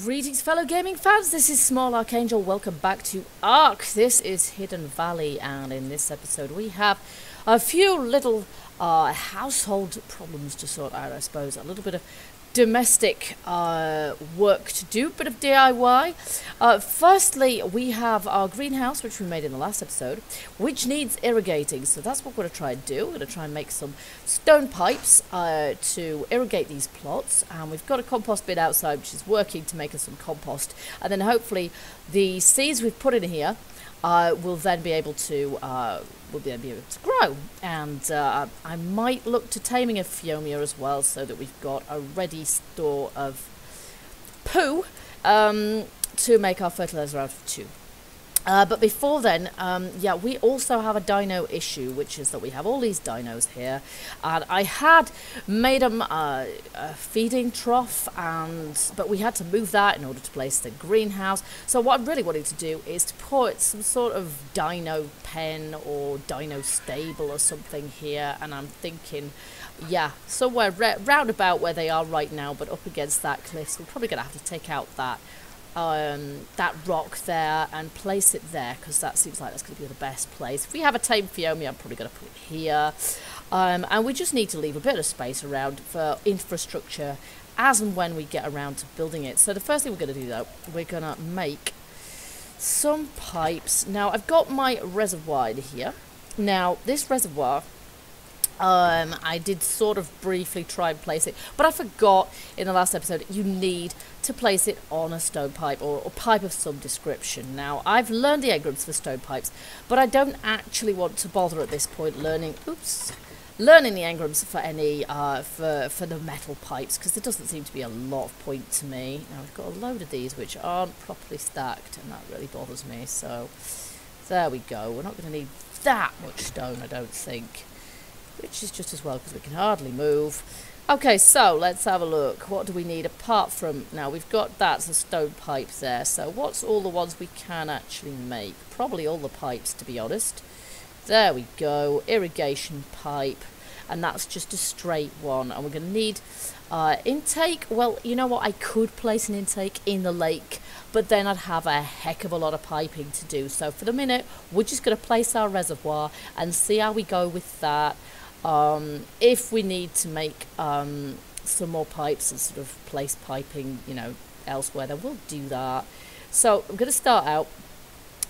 Greetings fellow gaming fans, this is Small Archangel, welcome back to ARK. This is Hidden Valley, and in this episode we have a few little household problems to sort out, I suppose. A little bit of domestic work to do, bit of DIY. Firstly, we have our greenhouse, which we made in the last episode, which needs irrigating, so that's what we're going to try and do. We're going to try and make some stone pipes to irrigate these plots, and we've got a compost bin outside which is working to make us some compost, and then hopefully the seeds we've put in here will then be able to grow, and I might look to taming a Fiomia as well, so that we've got a ready store of poo to make our fertilizer out of too. But before then, yeah, we also have a dino issue, which is that we have all these dinos here, and I had made them a feeding trough, but we had to move that in order to place the greenhouse. So what I'm really wanting to do is to put some sort of dino pen or dino stable or something here, and I'm thinking, yeah, somewhere round about where they are right now, but up against that cliff. So we're probably going to have to take out that rock there and place it there, because that seems like that's going to be the best place. If we have a tame Fiomia, I'm probably going to put it here, and we just need to leave a bit of space around for infrastructure as and when we get around to building it. So the first thing we're going to do, though, we're going to make some pipes. Now I've got my reservoir here. Now this reservoir, I did sort of briefly try and place it, but I forgot in the last episode you need to place it on a stone pipe or pipe of some description. Now, I've learned the engrams for stone pipes, but I don't actually want to bother at this point learning the engrams for any for the metal pipes, because there doesn't seem to be a lot of point to me. Now, we've got a load of these which aren't properly stacked, and that really bothers me, so there we go. We're not going to need that much stone, I don't think. Which is just as well, because we can hardly move. Okay, so let's have a look. What do we need apart from... Now, we've got that's a stone pipe there. So what's all the ones we can actually make? Probably all the pipes, to be honest. There we go. Irrigation pipe. And that's just a straight one. And we're going to need intake. Well, you know what? I could place an intake in the lake, but then I'd have a heck of a lot of piping to do. So for the minute, we're just going to place our reservoir and see how we go with that. If we need to make some more pipes and sort of place piping, you know, elsewhere, then we'll do that. So I'm going to start out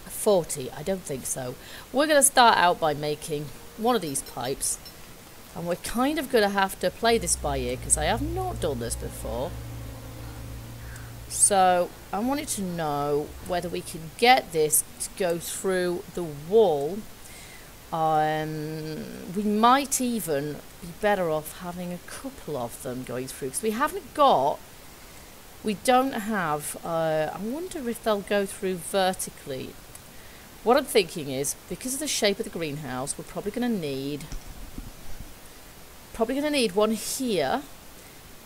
40. I don't think so. We're going to start out by making one of these pipes, and we're kind of going to have to play this by ear because I have not done this before. So I wanted to know whether we can get this to go through the wall. We might even be better off having a couple of them going through, because we don't have, I wonder if they'll go through vertically. What I'm thinking is, because of the shape of the greenhouse, we're probably going to need one here.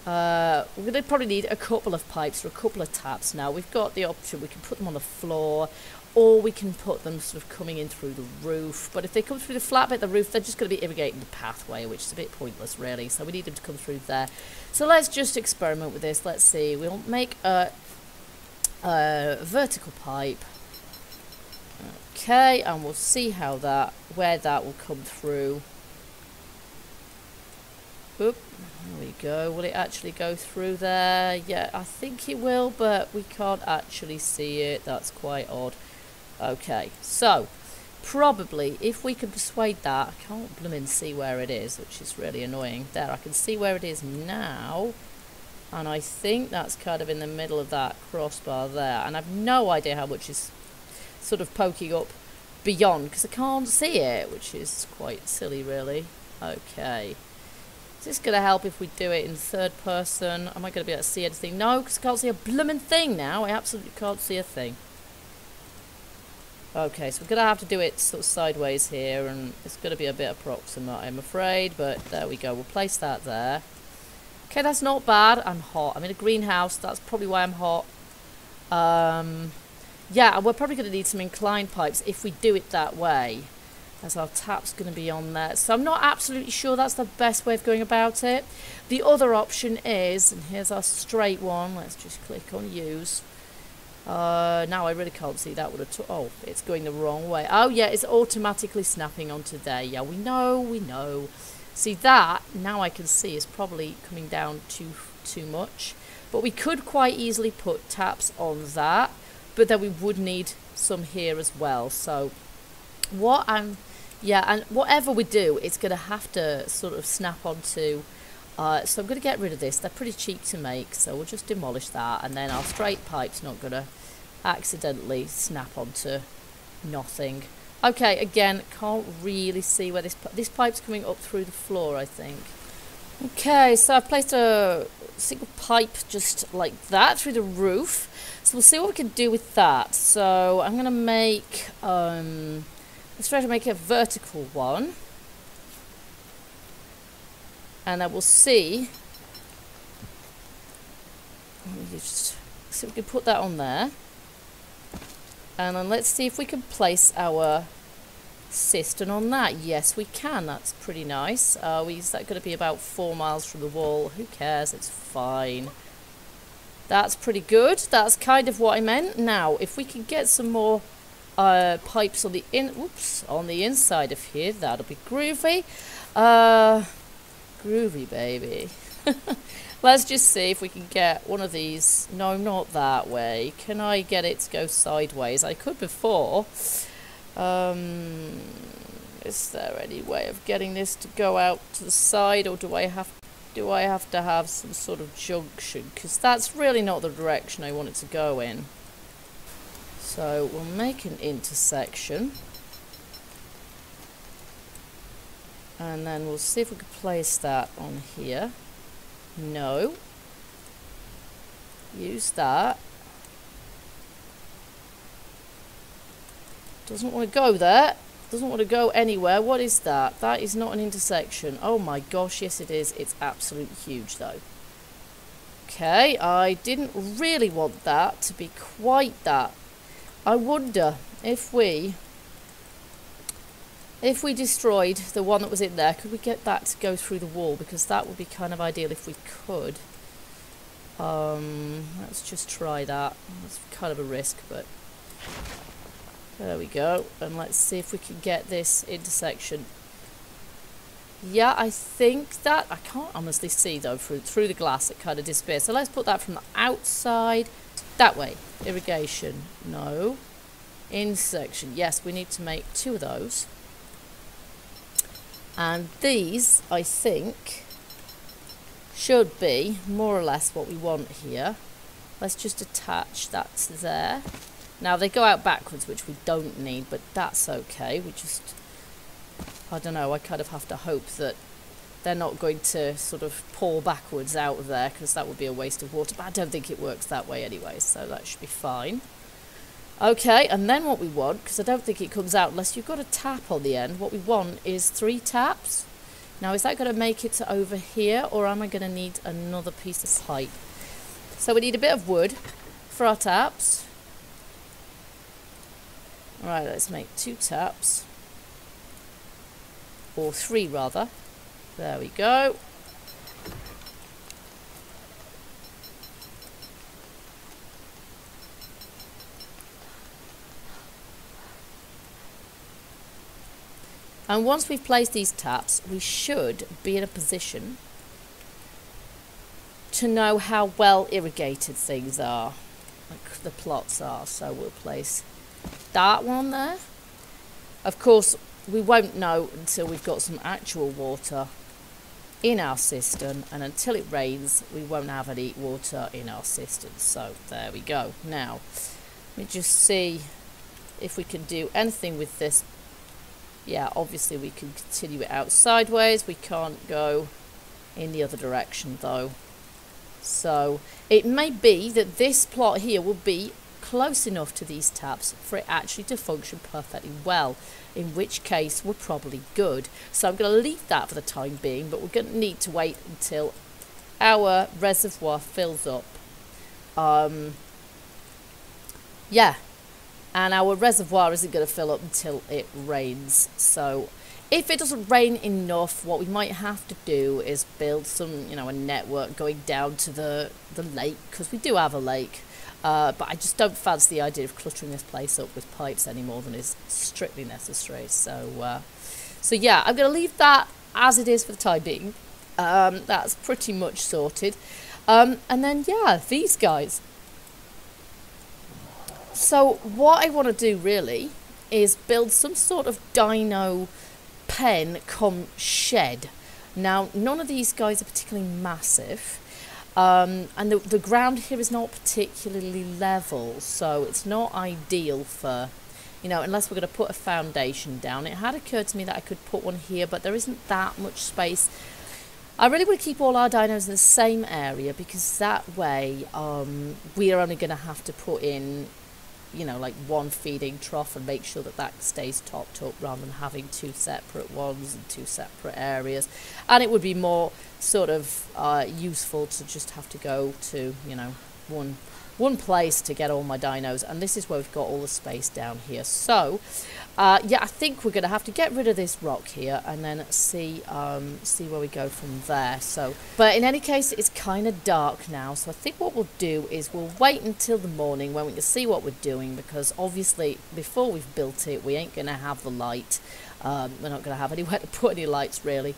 We're going to probably need a couple of pipes or a couple of taps. Now we've got the option, we can put them on the floor, or we can put them sort of coming in through the roof. But if they come through the flat bit of the roof, they're just going to be irrigating the pathway, which is a bit pointless, really. So we need them to come through there. So let's just experiment with this. Let's see. We'll make a vertical pipe. Okay, and we'll see where that will come through. Oop, there we go. Will it actually go through there? Yeah, I think it will, but we can't actually see it. That's quite odd. Okay, so probably if we can persuade that, I can't blooming see where it is, which is really annoying. There, I can see where it is now, and I think that's kind of in the middle of that crossbar there, and I've no idea how much is sort of poking up beyond, because I can't see it, which is quite silly, really. Okay. Is this going to help if we do it in third person? Am I going to be able to see anything? No, because I can't see a blooming thing now. I absolutely can't see a thing. Okay, so we're going to have to do it sort of sideways here, and it's going to be a bit approximate, I'm afraid, but there we go. We'll place that there. Okay, that's not bad. I'm hot. I'm in a greenhouse. That's probably why I'm hot. Yeah, we're probably going to need some inclined pipes if we do it that way. as our tap's going to be on there. So I'm not absolutely sure that's the best way of going about it. The other option is, and here's our straight one, let's just click on use. Now I really can't see that would have oh, it's going the wrong way. Oh yeah, it's automatically snapping onto there. Yeah, we know. See that, now I can see, is probably coming down too much. But we could quite easily put taps on that, but then we would need some here as well. So what yeah, and whatever we do, it's going to have to sort of snap onto. So I'm going to get rid of this. They're pretty cheap to make, so we'll just demolish that, and then our straight pipe's not going to accidentally snap onto nothing. Okay, again, can't really see where this pipe's coming up through the floor, I think. Okay, so I've placed a single pipe just like that through the roof. So we'll see what we can do with that. So I'm going to make, let's try to make a vertical one. And then we'll see. Let me just see if we can put that on there. And then let's see if we can place our cistern on that. Yes, we can. That's pretty nice. Is that going to be about 4 miles from the wall? Who cares? It's fine. That's pretty good. That's kind of what I meant. Now, if we can get some more pipes on the inside of here, that'll be groovy. Groovy, baby. Let's just see if we can get one of these. No, not that way. Can I get it to go sideways? I could before. Is there any way of getting this to go out to the side, or do I have to have some sort of junction? Because that's really not the direction I want it to go in. So we'll make an intersection. And then we'll see if we can place that on here. No. Use that. Doesn't want to go there. Doesn't want to go anywhere. What is that? That is not an intersection. Oh my gosh, yes it is. It's absolutely huge though. Okay, I didn't really want that to be quite that. I wonder if we destroyed the one that was in there, could we get that to go through the wall? Because that would be kind of ideal if we could. Let's just try that. It's kind of a risk, but there we go. And let's see if we can get this intersection. Yeah, I think that, I can't honestly see though, through the glass it kind of disappears. So let's put that from the outside, that way. Irrigation, no. Intersection, yes, we need to make 2 of those. And these, I think, should be more or less what we want here. Let's just attach that to there. Now, they go out backwards, which we don't need, but that's okay. We just, I don't know, I kind of have to hope that they're not going to sort of pour backwards out of there, because that would be a waste of water. But I don't think it works that way anyway, so that should be fine. Okay, and then what we want, because I don't think it comes out unless you've got a tap on the end, what we want is 3 taps. Now, is that going to make it to over here, or am I going to need another piece of pipe? So we need a bit of wood for our taps. Alright, let's make 2 taps. Or 3 rather. There we go. And once we've placed these taps, we should be in a position to know how well irrigated things are, like the plots are. So we'll place that one there. Of course, we won't know until we've got some actual water in our cistern, and until it rains, we won't have any water in our cistern. So there we go. Now, let me just see if we can do anything with this. Yeah, obviously we can continue it out sideways. We can't go in the other direction though. So it may be that this plot here will be close enough to these taps for it actually to function perfectly well, in which case we're probably good. So I'm going to leave that for the time being, but we're going to need to wait until our reservoir fills up. Yeah. and our reservoir isn't going to fill up until it rains. So if it doesn't rain enough, what we might have to do is build some, you know, a network going down to the lake, because we do have a lake. But I just don't fancy the idea of cluttering this place up with pipes any more than is strictly necessary. So, so yeah, I'm going to leave that as it is for the time being. That's pretty much sorted. And then, yeah, these guys. So what I want to do really is build some sort of dino pen cum shed. Now, none of these guys are particularly massive. And the ground here is not particularly level, so it's not ideal for, you know, unless we're going to put a foundation down. It had occurred to me that I could put one here, but there isn't that much space. I really want to keep all our dinos in the same area, because that way we are only going to have to put in, you know, like one feeding trough and make sure that that stays topped up, rather than having two separate ones and two separate areas. And it would be more sort of useful to just have to go to, you know, one place to get all my dinos, and this is where we've got all the space down here. So yeah, I think we're going to have to get rid of this rock here and then see where we go from there. So, but in any case, it's kind of dark now, so I think what we'll do is we'll wait until the morning when we can see what we're doing, because obviously before we've built it, we ain't going to have the light. We're not going to have anywhere to put any lights really.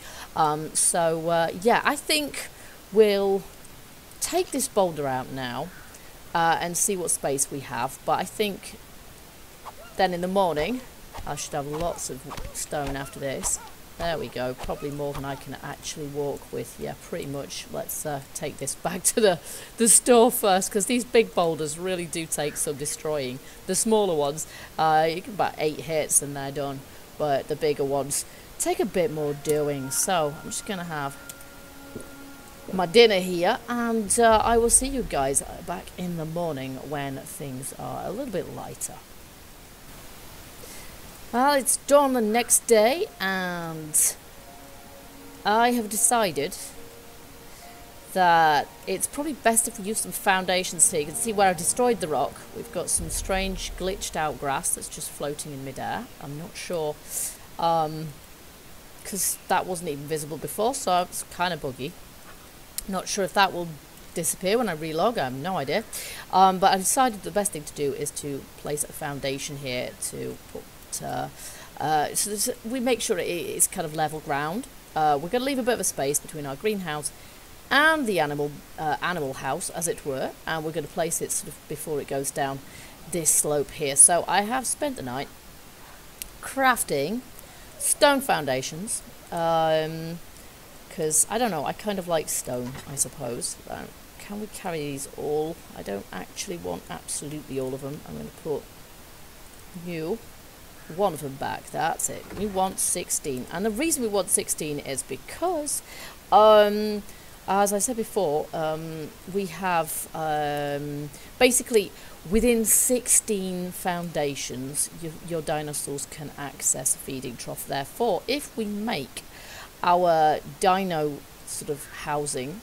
So yeah, I think we'll take this boulder out now and see what space we have. But I think then in the morning I should have lots of stone after this. There we go, probably more than I can actually walk with. Yeah, pretty much. Let's take this back to the store first, because these big boulders really do take some destroying. The smaller ones, you get about 8 hits and they're done, but the bigger ones take a bit more doing. So I'm just going to have my dinner here, and I will see you guys back in the morning when things are a little bit lighter. Well, it's dawn the next day, and I have decided that it's probably best if we use some foundations here. You can see where I destroyed the rock. We've got some strange glitched out grass that's just floating in midair. I'm not sure, because that wasn't even visible before, so it's kind of buggy. Not sure if that will disappear when I relog. I have no idea. But I decided the best thing to do is to place a foundation here to put so we make sure it's kind of level ground. We're going to leave a bit of a space between our greenhouse and the animal house, as it were, and we're going to place it sort of before it goes down this slope here. So I have spent the night crafting stone foundations, because I don't know, I kind of like stone, I suppose. Can we carry these all? I don't actually want absolutely all of them. I'm going to put one of them back. That's it. We want 16, and the reason we want 16 is because as I said before, we have basically within 16 foundations your dinosaurs can access a feeding trough. Therefore, if we make our dino sort of housing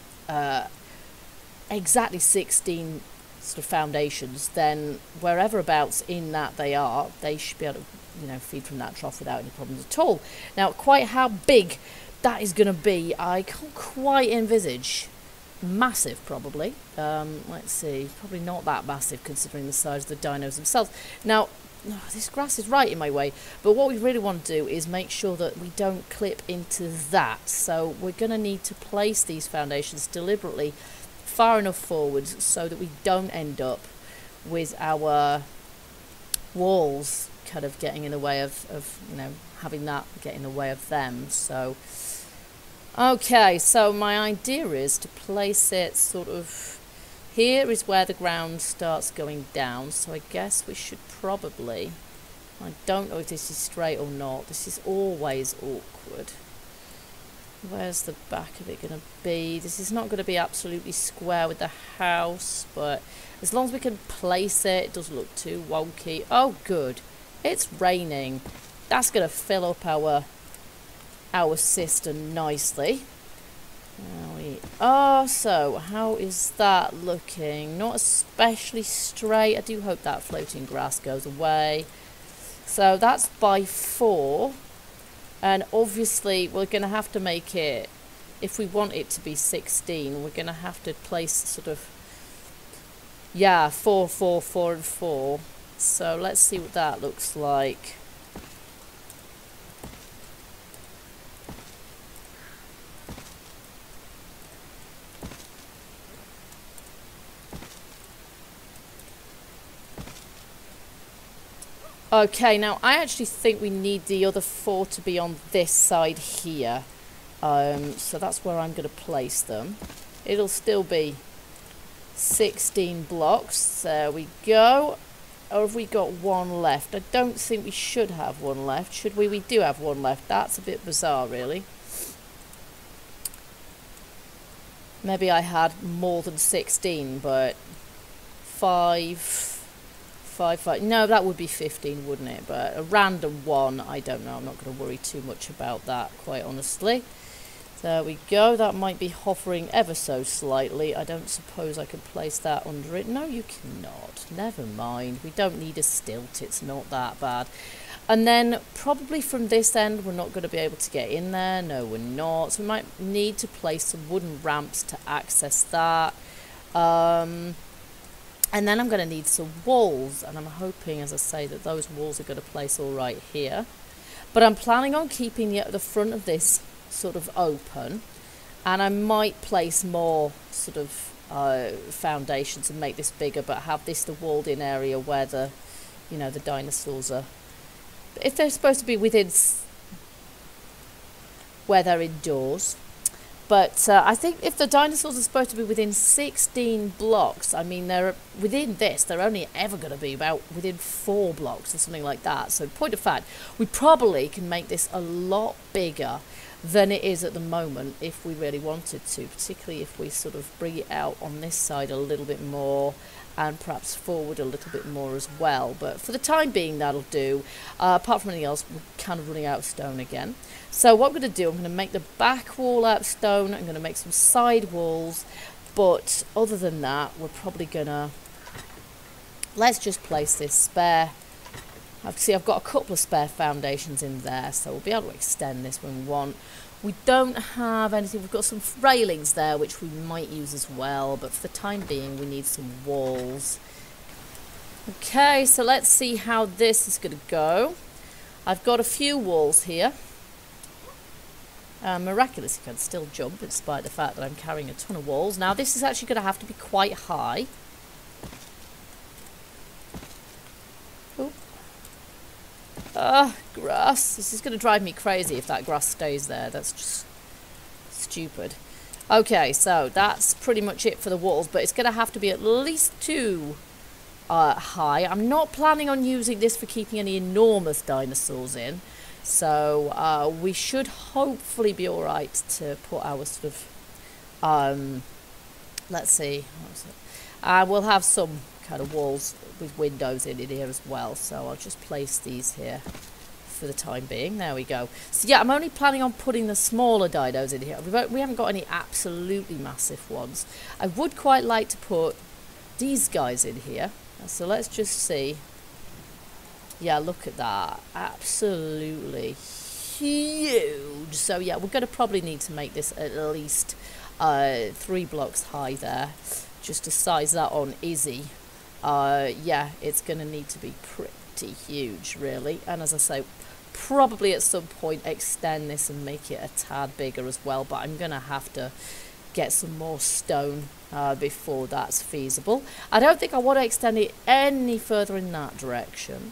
exactly 16 sort of foundations, then wherever abouts in that they should be able to, you know, feed from that trough without any problems at all. Now, quite how big that is going to be, I can't quite envisage. Massive, probably. Let's see, probably not that massive considering the size of the dinos themselves. Now, this grass is right in my way, but what we really want to do is make sure that we don't clip into that. So we're going to need to place these foundations deliberately far enough forwards so that we don't end up with our walls kind of getting in the way of you know, having that get in the way of them. So okay, so my idea is to place it sort of here is where the ground starts going down, so I guess we should probably, I don't know if this is straight or not, this is always awkward. Where's the back of it going to be? This is not going to be absolutely square with the house, but as long as we can place it, it doesn't look too wonky. Oh good, it's raining. That's going to fill up our cistern nicely. There we are. So, how is that looking? Not especially straight. I do hope that floating grass goes away. So, that's by 4. And obviously, we're going to have to make it, if we want it to be 16, we're going to have to place sort of, yeah, 4, 4, 4, and 4. So, let's see what that looks like. Okay, now I actually think we need the other 4 to be on this side here. So that's where I'm going to place them. It'll still be 16 blocks. There we go. Or have we got 1 left? I don't think we should have 1 left. Should we? We do have 1 left. That's a bit bizarre, really. Maybe I had more than 16, but 5... 5. No, that would be 15, wouldn't it? But a random 1, I don't know. I'm not going to worry too much about that, quite honestly. There we go. That might be hovering ever so slightly. I don't suppose I can place that under it. No, you cannot. Never mind. We don't need a stilt. It's not that bad. And then probably from this end, we're not going to be able to get in there. No, we're not. So we might need to place some wooden ramps to access that. And then I'm going to need some walls, and I'm hoping, as I say, that those walls are going to place all right here. But I'm planning on keeping the front of this sort of open, and I might place more sort of foundations and make this bigger, but have this the walled-in area where the, you know, the dinosaurs are. If they're supposed to be within, where they're indoors. But I think if the dinosaurs are supposed to be within 16 blocks, I mean, they're within this, they're only ever going to be about within 4 blocks or something like that. So, point of fact, we probably can make this a lot bigger than it is at the moment if we really wanted to, particularly if we sort of bring it out on this side a little bit more and perhaps forward a little bit more as well. But for the time being, that'll do. Apart from anything else, we're kind of running out of stone again. So what I'm going to do, I'm going to make the back wall out of stone. I'm going to make some side walls. But other than that, we're probably going to... Let's just place this spare... See, I've got a couple of spare foundations in there, so we'll be able to extend this when we want. We don't have anything. We've got some railings there, which we might use as well. But for the time being, we need some walls. Okay, so let's see how this is going to go. I've got a few walls here. Miraculously, I can still jump, despite the fact that I'm carrying a ton of walls. Now, this is actually going to have to be quite high. Oh. Grass. This is going to drive me crazy if that grass stays there. That's just stupid. Okay, so that's pretty much it for the walls, but it's going to have to be at least 2 high. I'm not planning on using this for keeping any enormous dinosaurs in. So we should hopefully be all right to put our sort of, let's see, we'll have some kind of walls with windows in here as well. So I'll just place these here for the time being. There we go. So yeah, I'm only planning on putting the smaller dinos in here. We haven't got any absolutely massive ones. I would quite like to put these guys in here. So let's just see. Yeah, look at that. Absolutely huge. So yeah, we're going to probably need to make this at least 3 blocks high there, just to size that on easy. Yeah, it's going to need to be pretty huge, really. And as I say, probably at some point extend this and make it a tad bigger as well. But I'm going to have to get some more stone before that's feasible. I don't think I want to extend it any further in that direction.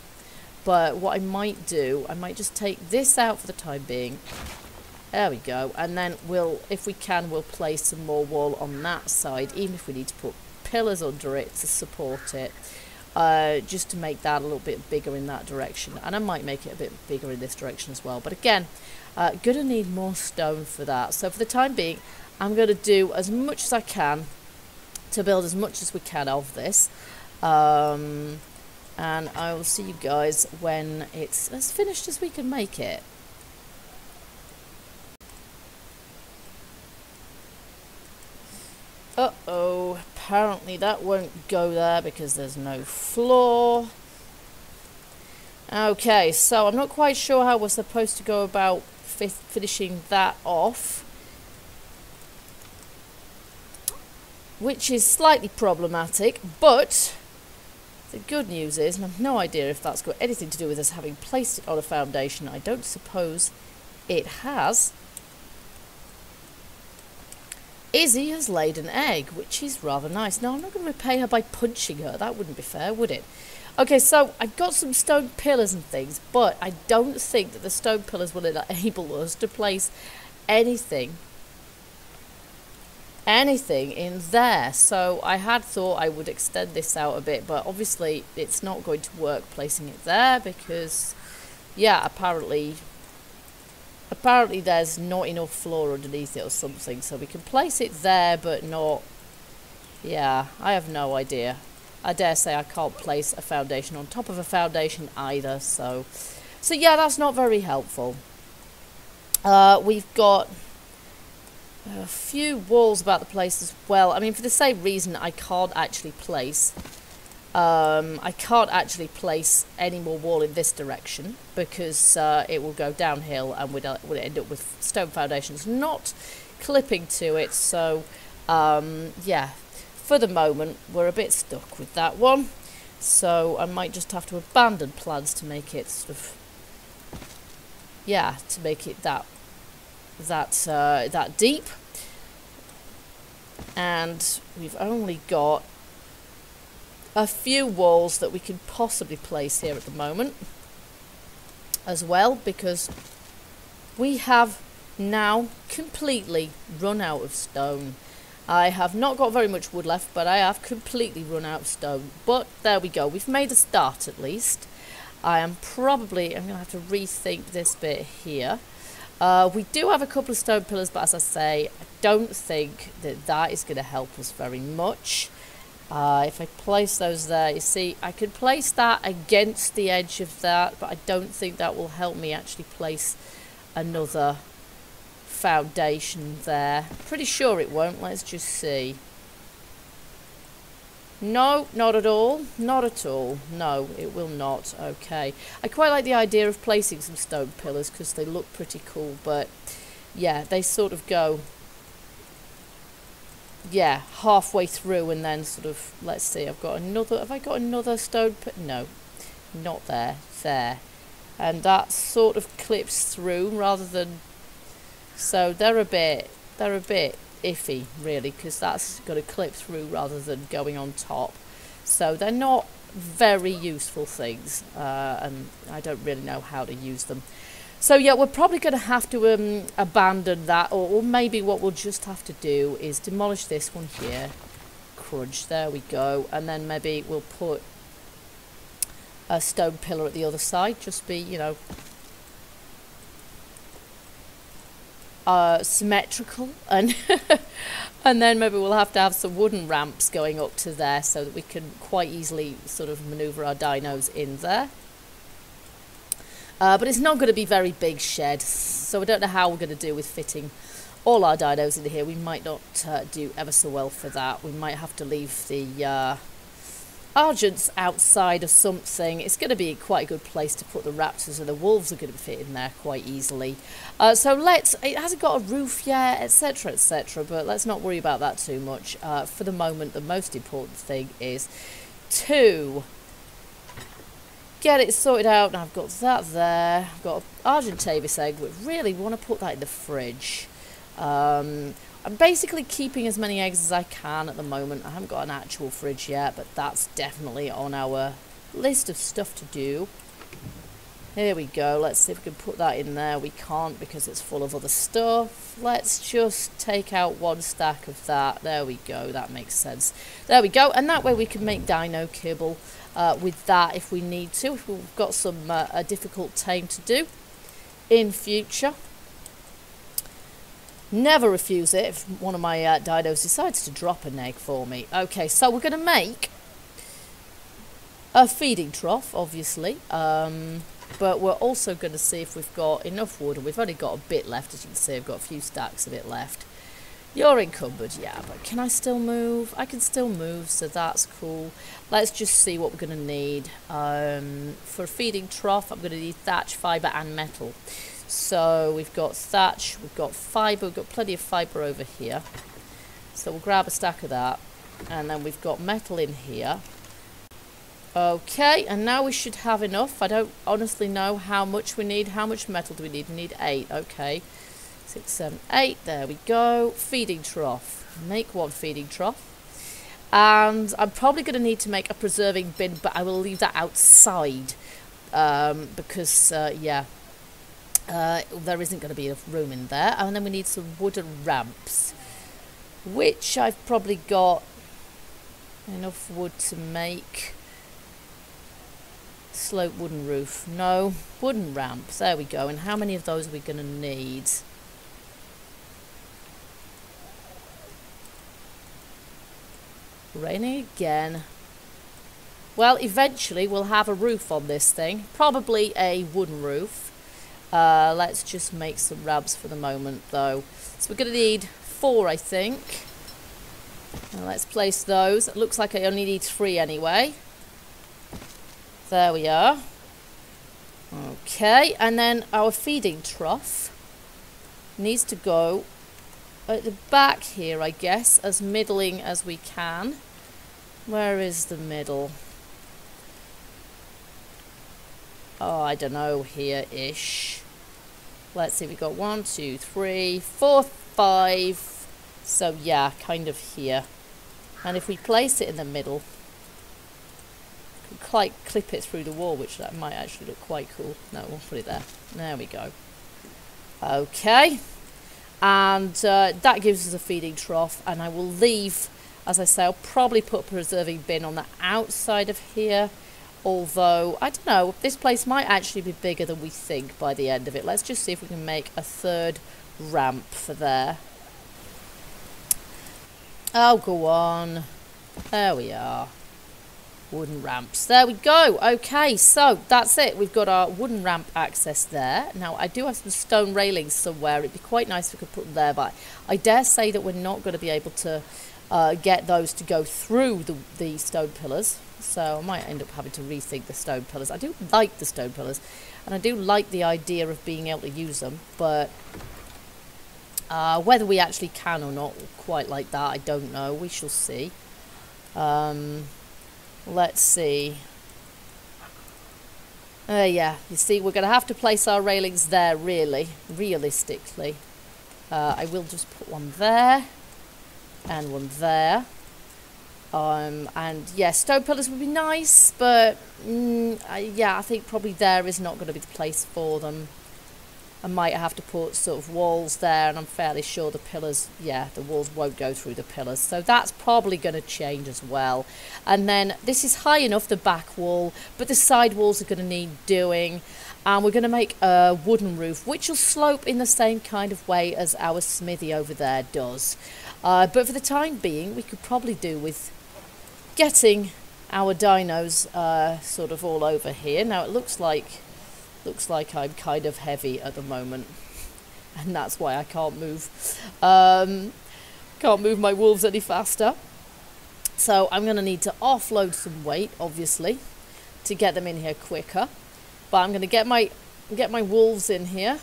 But what I might do, I might just take this out for the time being. There we go. And then we'll, if we can, we'll place some more wall on that side, even if we need to put pillars under it to support it, just to make that a little bit bigger in that direction. And I might make it a bit bigger in this direction as well. But again, gonna need more stone for that. So for the time being, I'm gonna do as much as I can to build as much as we can of this. And I will see you guys when it's as finished as we can make it. apparently that won't go there because there's no floor. Okay, so I'm not quite sure how we're supposed to go about finishing that off, which is slightly problematic, but the good news is, and I've no idea if that's got anything to do with us having placed it on a foundation, I don't suppose it has. Izzy has laid an egg, which is rather nice. Now, I'm not going to repay her by punching her. That wouldn't be fair, would it? Okay, so I've got some stone pillars and things, but I don't think that the stone pillars will enable us to place anything in there. So I had thought I would extend this out a bit, but obviously it's not going to work placing it there because, yeah, apparently there's not enough floor underneath it or something. So we can place it there, but not... Yeah, I have no idea. I dare say I can't place a foundation on top of a foundation either. So yeah, that's not very helpful. We've got a few walls about the place as well. I mean, for the same reason, I can't actually place any more wall in this direction because it will go downhill and we'll end up with stone foundations not clipping to it. So yeah, for the moment we're a bit stuck with that one. So I might just have to abandon plans to make it sort of, yeah, to make it that deep. And we've only got a few walls that we can possibly place here at the moment as well, because we have now completely run out of stone. I have not got very much wood left, but I have completely run out of stone. But there we go, we've made a start at least. I'm going to have to rethink this bit here. We do have a couple of stone pillars, but as I say, I don't think that is going to help us very much. If I place those there, you see, I could place that against the edge of that, but I don't think that will help me actually place another foundation there. Pretty sure it won't. Let's just see. No, not at all. Not at all. No, it will not. Okay. I quite like the idea of placing some stone pillars because they look pretty cool, but yeah, they sort of go, yeah, halfway through and then sort of, let's see, have I got another stone no, not there, there. And that sort of clips through rather than, so they're a bit iffy really, because that's going to clip through rather than going on top. So they're not very useful things, and I don't really know how to use them. So yeah, we're probably going to have to abandon that, or maybe what we'll just have to do is demolish this one here. Crunch, there we go. And then maybe we'll put a stone pillar at the other side, just be, you know, symmetrical, and and then maybe we'll have to have some wooden ramps going up to there so that we can quite easily sort of maneuver our dinos in there. But it's not going to be very big shed, so I don't know how we're going to do with fitting all our dinos in here. We might not do ever so well for that. We might have to leave the Argents outside or something. It's going to be quite a good place to put the raptors, and the wolves are going to fit in there quite easily. So it hasn't got a roof yet, etc, etc, but let's not worry about that too much. For the moment, the most important thing is to get it sorted out. Now I've got that there. I've got an Argentavis egg, but really want to put that in the fridge. I'm basically keeping as many eggs as I can at the moment. I haven't got an actual fridge yet, but that's definitely on our list of stuff to do. Here we go. Let's see if we can put that in there. We can't because it's full of other stuff. Let's just take out one stack of that. There we go. That makes sense. There we go. And that way we can make dino kibble with that if we need to. If we've got some a difficult tame to do in future. Never refuse it if one of my dinos decides to drop an egg for me. Okay, so we're going to make a feeding trough, obviously. But we're also going to see if we've got enough wood. And we've only got a bit left, as you can see. I've got a few stacks of it left You're encumbered, yeah, but can I still move? I can still move, so that's cool. Let's just see what we're going to need. For a feeding trough, I'm going to need thatch, fibre and metal. So we've got thatch, we've got fibre, we've got plenty of fibre over here. So we'll grab a stack of that. And then we've got metal in here. Okay, and now we should have enough. I don't honestly know how much we need. How much metal do we need? We need 8, okay. 6, 7, 8, there we go. Feeding trough. Make one feeding trough. And I'm probably going to need to make a preserving bin, but I will leave that outside. Because, yeah, there isn't going to be enough room in there. And then we need some wooden ramps, which I've probably got enough wood to make. Slope wooden roof. No, wooden ramps. There we go. And how many of those are we going to need? Raining again. Well, eventually we'll have a roof on this thing. Probably a wooden roof. Let's just make some ramps for the moment, though. So we're going to need 4, I think. Now let's place those. It looks like I only need 3 anyway. There we are. Okay, and then our feeding trough needs to go at the back here, I guess, as middling as we can. Where is the middle? Oh, I don't know, here-ish. Let's see, we've got 1, 2, 3, 4, 5. So, yeah, kind of here. And if we place it in the middle, we can quite clip it through the wall, which that might actually look quite cool. No, we'll put it there. There we go. Okay. And that gives us a feeding trough, and I will leave, as I say, I'll probably put a preserving bin on the outside of here, although, I don't know, this place might actually be bigger than we think by the end of it. Let's just see if we can make a 3rd ramp for there. Oh, go on. There we are. Wooden ramps. There we go. Okay, so that's it. We've got our wooden ramp access there. Now, I do have some stone railings somewhere. It'd be quite nice if we could put them there, but I dare say that we're not going to be able to get those to go through the stone pillars. So I might end up having to rethink the stone pillars. I do like the stone pillars, and I do like the idea of being able to use them, but whether we actually can or not quite like that, I don't know. We shall see. Let's see. Yeah, you see, we're going to have to place our railings there, realistically. I will just put one there, and one there. And yeah, stone pillars would be nice, but yeah, I think probably there is not going to be the place for them. I might have to put sort of walls there, and I'm fairly sure the pillars, yeah, the walls won't go through the pillars. So that's probably going to change as well. And then this is high enough, the back wall, but the side walls are going to need doing. And we're going to make a wooden roof, which will slope in the same kind of way as our smithy over there does. But for the time being, we could probably do with getting our dinos sort of all over here. Now it looks like I'm kind of heavy at the moment, and that's why I can't move. Can't move my wolves any faster. So I'm going to need to offload some weight, obviously, to get them in here quicker. But I'm going to get my wolves in here.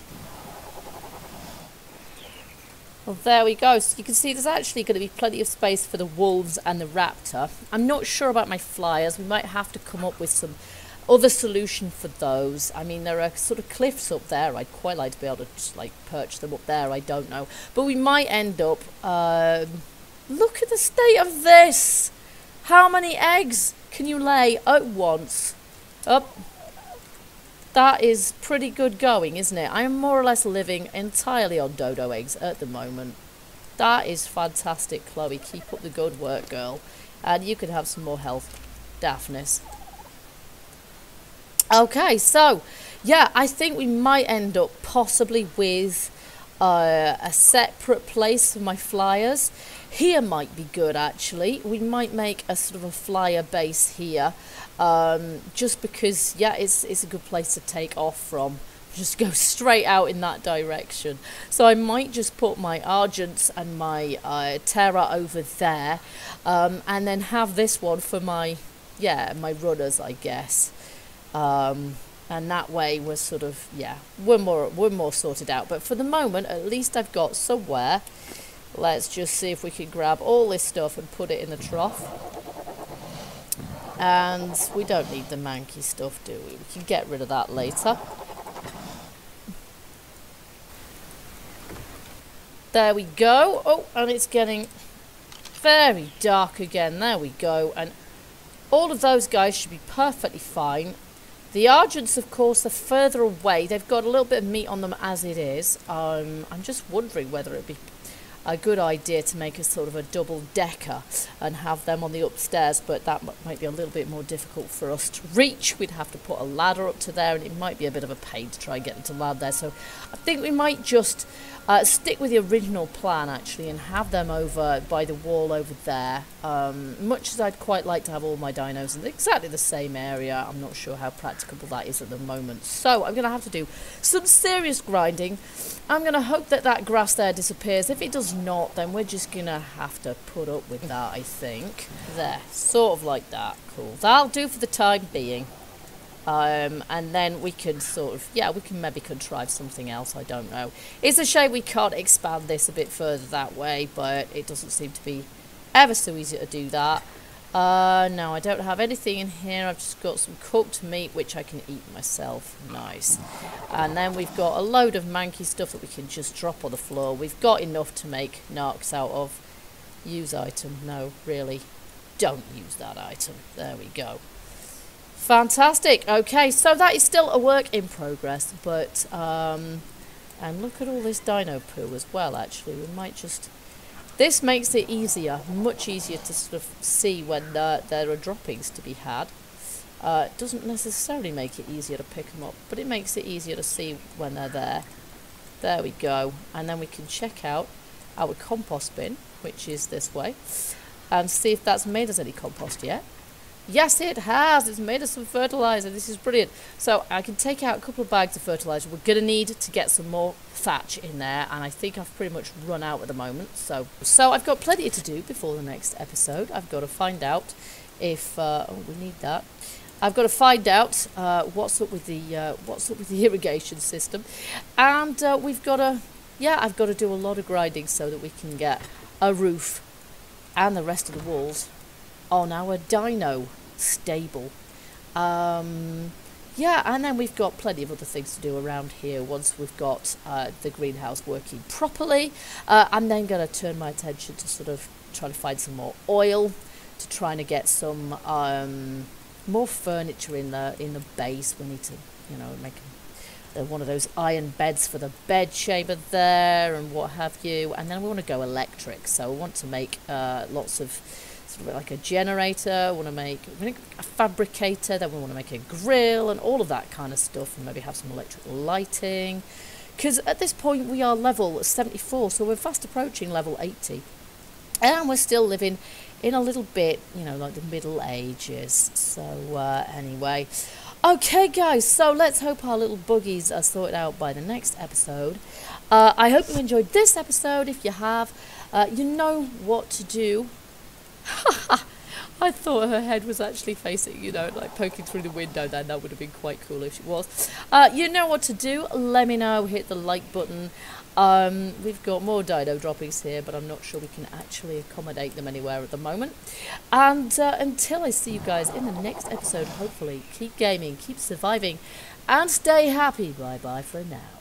Well, there we go. So you can see there's actually going to be plenty of space for the wolves and the raptor. I'm not sure about my flyers. We might have to come up with some other solution for those. I mean, there are sort of cliffs up there. I'd quite like to be able to just like perch them up there. I don't know, but we might end up look at the state of this. How many eggs can you lay at once? Up. That is pretty good going, isn't it? I am more or less living entirely on dodo eggs at the moment. That is fantastic, Chloe. Keep up the good work, girl, and you can have some more health, Daphnis. Okay, so, yeah, I think we might end up possibly with a separate place for my flyers. Here might be good, actually. We might make a sort of a flyer base here, just because, yeah, it's a good place to take off from. just go straight out in that direction. So I might just put my Argents and my Terra over there, and then have this one for my runners, I guess. And that way we're sort of, we're more sorted out. But for the moment, at least I've got somewhere. Let's just see if we can grab all this stuff and put it in the trough. And we don't need the manky stuff, do we? We can get rid of that later. There we go. Oh, and it's getting very dark again. There we go. And all of those guys should be perfectly fine. The Argents, of course, are further away. They've got a little bit of meat on them as it is. I'm just wondering whether it'd be a good idea to make a sort of a double-decker and have them on the upstairs, but that might be a little bit more difficult for us to reach. We'd have to put a ladder up to there, and it might be a bit of a pain to try and get them to land there. So I think we might just stick with the original plan, actually, and have them over by the wall over there. Much as I'd quite like to have all my dinos in exactly the same area, I'm not sure how practicable that is at the moment. So I'm going to have to do some serious grinding. I'm going to hope that that grass there disappears. If it does not, then we're just going to have to put up with that, I think. There, sort of like that. Cool. That'll do for the time being. And then we can sort of, we can maybe contrive something else, I don't know. It's a shame we can't expand this a bit further that way, but it doesn't seem to be ever so easy to do that. No, I don't have anything in here. I've just got some cooked meat, which I can eat myself. Nice. And then we've got a load of manky stuff that we can just drop on the floor. We've got enough to make narcs out of. Use item. No, really. Don't use that item. There we go. Fantastic. Okay, so that is still a work in progress, but and look at all this dino poo as well, actually. We might just... This makes it easier, much easier to sort of see when there are droppings to be had. It doesn't necessarily make it easier to pick them up, but it makes it easier to see when they're there. There we go. And then we can check out our compost bin, which is this way, and see if that's made us any compost yet. Yes, it has. It's made us some fertilizer. This is brilliant. So I can take out a couple of bags of fertilizer. We're going to need to get some more thatch in there, and I think I've pretty much run out at the moment. So I've got plenty to do before the next episode. I've got to find out if we need that. I've got to find out what's up with the irrigation system, and we've got to I've got to do a lot of grinding so that we can get a roof and the rest of the walls on our dino stable. And then we've got plenty of other things to do around here once we've got the greenhouse working properly. I'm then going to turn my attention to sort of trying to find some more oil, to trying to get some more furniture in the base. We need to, make one of those iron beds for the bed chamber there and what have you. And then we want to go electric, so we want to make lots of like a generator, we want to make a fabricator, then we want to make a grill and all of that kind of stuff, and maybe have some electric lighting, because at this point we are level 74, so we're fast approaching level 80, and we're still living in a little bit, like the Middle Ages. So anyway, okay guys, so let's hope our little buggies are sorted out by the next episode. I hope you enjoyed this episode. If you have, you know what to do. I thought her head was actually facing, like poking through the window then. That would have been quite cool if she was. You know what to do. Let me know. Hit the like button. We've got more dino droppings here, but I'm not sure we can actually accommodate them anywhere at the moment. And until I see you guys in the next episode, hopefully, keep gaming, keep surviving, and stay happy. Bye-bye for now.